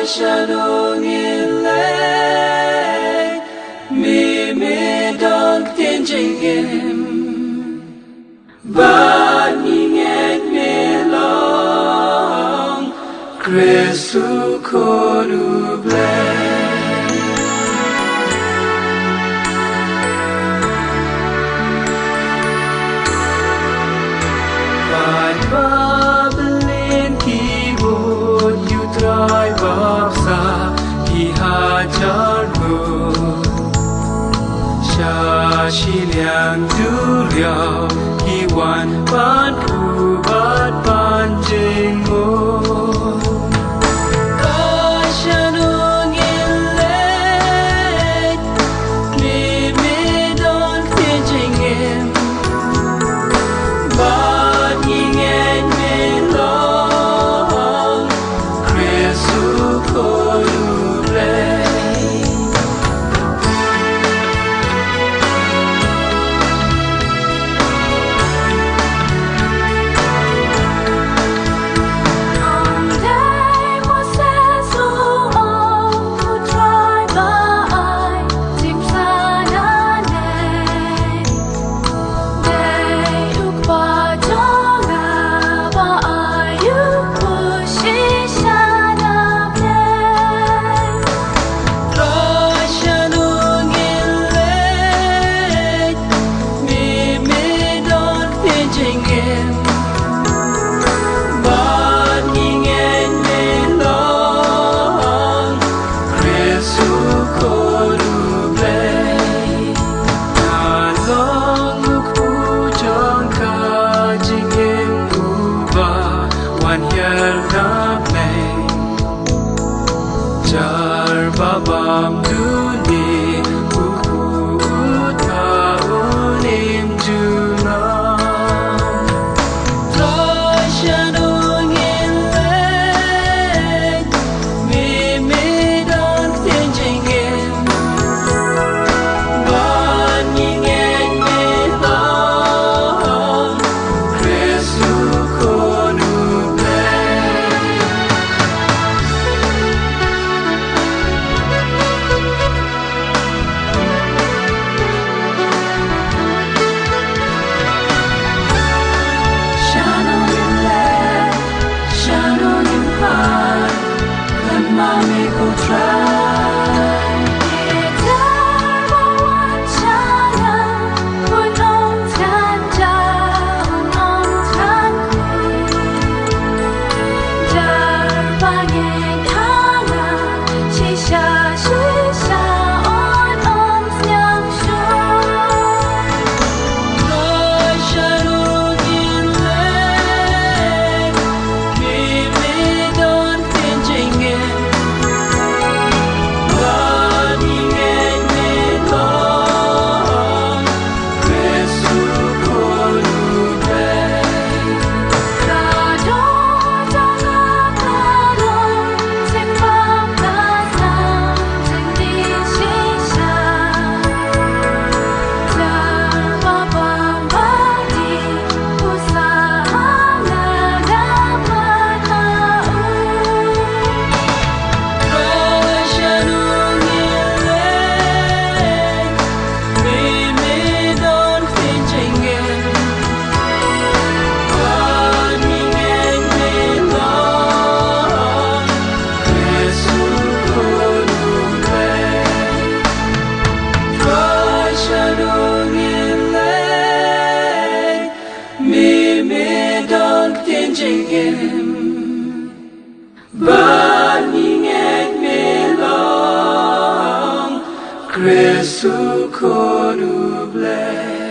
Shillong leit, me don't think him. But ngan me long, Christu konuble. Trai baksa ki hajar go sha Shillong du liao ki wan ban ku bat ban jing mo shano leit me don't think him but ngan me long Jar babam duni buku tahun imjuna Trai Shillong leit me don't think him but ngan me long Christu konuble. Trai me don't think him but ngan me long Christu konuble.